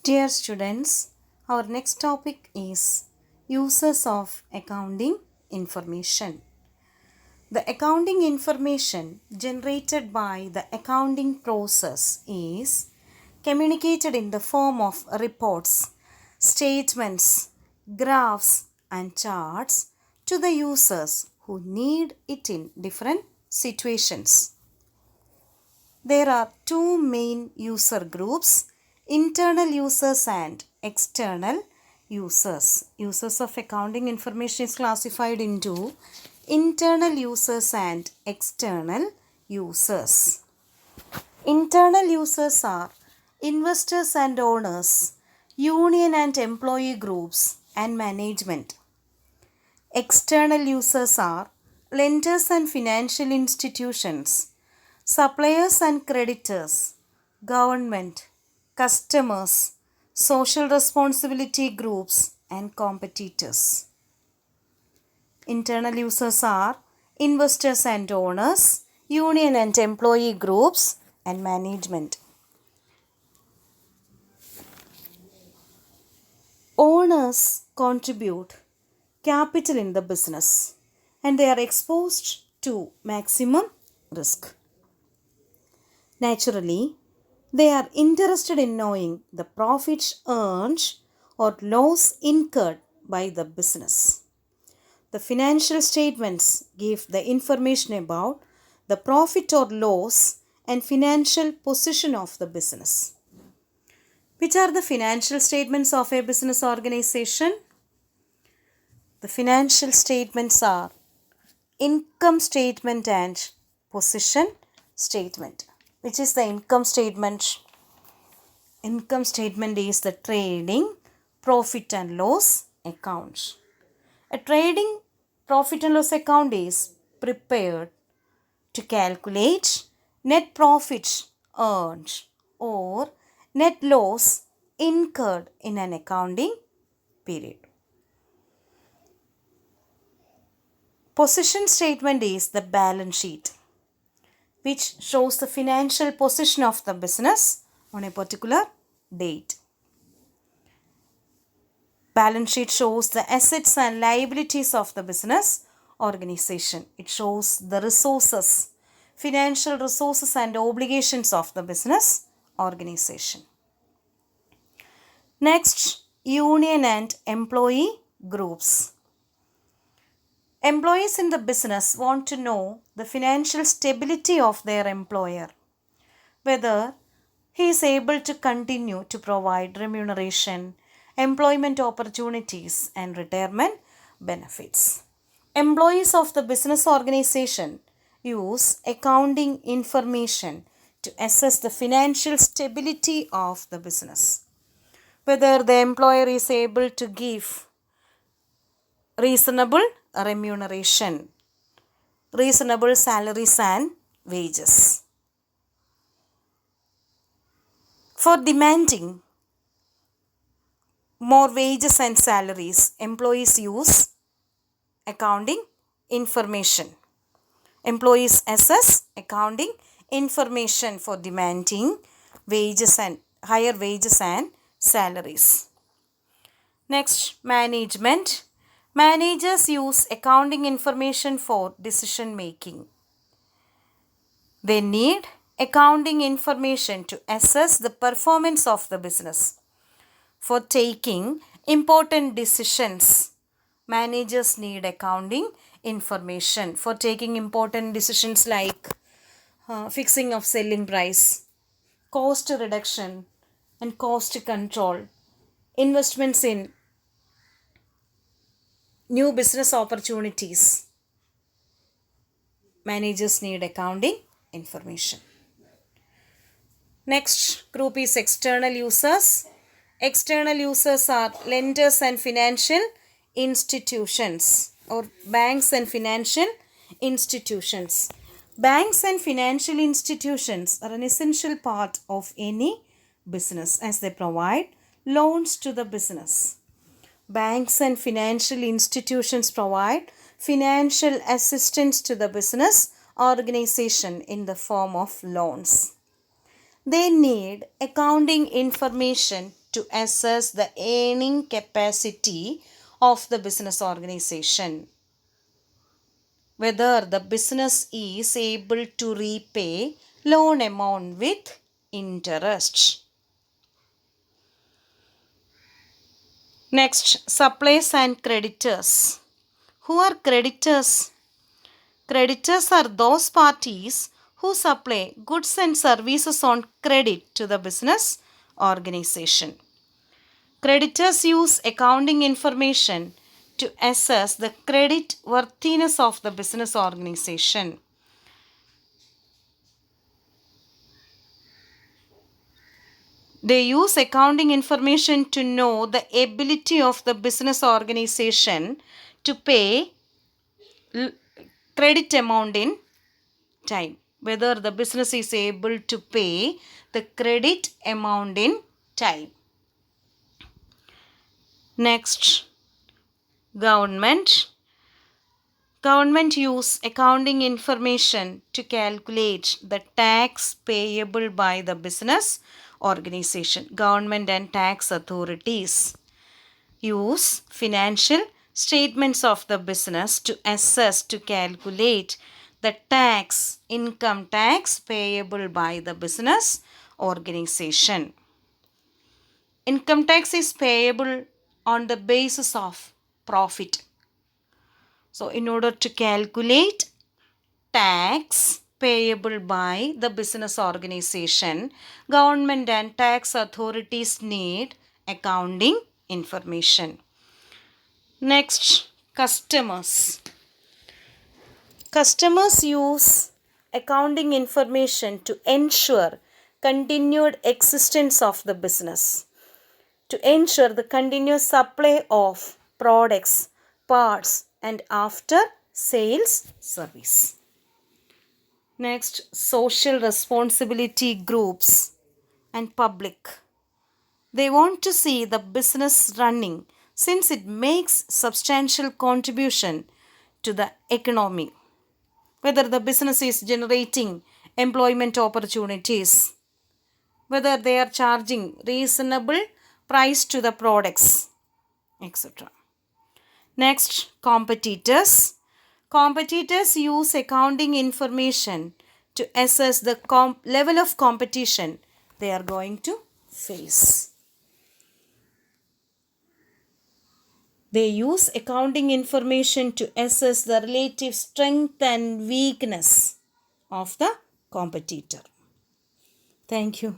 Dear students, our next topic is uses of accounting information. The accounting information generated by the accounting process is communicated in the form of reports, statements, graphs, and charts to the users who need it in different situations. There are two main user groups, internal users and external users. Users of accounting information is classified into internal users and external users. Internal users are investors and owners, union and employee groups, and management. External users are lenders and financial institutions, suppliers and creditors, government, customers, social responsibility groups, and competitors. Internal users are investors and owners, union and employee groups, and management. Owners contribute capital in the business and they are exposed to maximum risk. Naturally, they are interested in knowing the profits earned or loss incurred by the business. The financial statements give the information about the profit or loss and financial position of the business. Which are the financial statements of a business organization? The financial statements are income statement and position statement. Which is the income statement? Income statement is the trading profit and loss account. A trading profit and loss account is prepared to calculate net profit earned or net loss incurred in an accounting period. Position statement is the balance sheet, which shows the financial position of the business on a particular date. Balance sheet shows the assets and liabilities of the business organization. It shows the resources, financial resources and obligations of the business organization. Next, union and employee groups. Employees in the business want to know the financial stability of their employer, whether he is able to continue to provide remuneration, employment opportunities, and retirement benefits. Employees of the business organization use accounting information to assess the financial stability of the business, whether the employer is able to give reasonable remuneration, reasonable salaries and wages. For demanding more wages and salaries, employees use accounting information. Employees assess accounting information for demanding wages and higher wages and salaries. Next, management. Managers use accounting information for decision making. They need accounting information to assess the performance of the business. For taking important decisions, managers need accounting information. For taking important decisions like fixing of selling price, cost reduction and cost control, investments in new business opportunities, managers need accounting information. Next group is external users. External users are lenders and financial institutions or banks and financial institutions. Banks and financial institutions are an essential part of any business as they provide loans to the business. Banks and financial institutions provide financial assistance to the business organization in the form of loans. They need accounting information to assess the earning capacity of the business organization, whether the business is able to repay loan amount with interest. Next, suppliers and creditors. Who are creditors? Creditors are those parties who supply goods and services on credit to the business organization. Creditors use accounting information to assess the credit worthiness of the business organization. They use accounting information to know the ability of the business organization to pay credit amount in time, whether the business is able to pay the credit amount in time. Next, government. Government use accounting information to calculate the tax payable by the business organization. Government and tax authorities use financial statements of the business to assess, to calculate the tax, income tax payable by the business organization. Income tax is payable on the basis of profit. So, in order to calculate tax payable by the business organization, government and tax authorities need accounting information. Next, customers. Customers use accounting information to ensure continued existence of the business, to ensure the continuous supply of products, parts, and after sales service. Next, social responsibility groups and public. They want to see the business running since it makes substantial contribution to the economy, whether the business is generating employment opportunities, whether they are charging reasonable price to the products, etc. Next, competitors. Competitors use accounting information to assess the level of competition they are going to face. They use accounting information to assess the relative strength and weakness of the competitor. Thank you.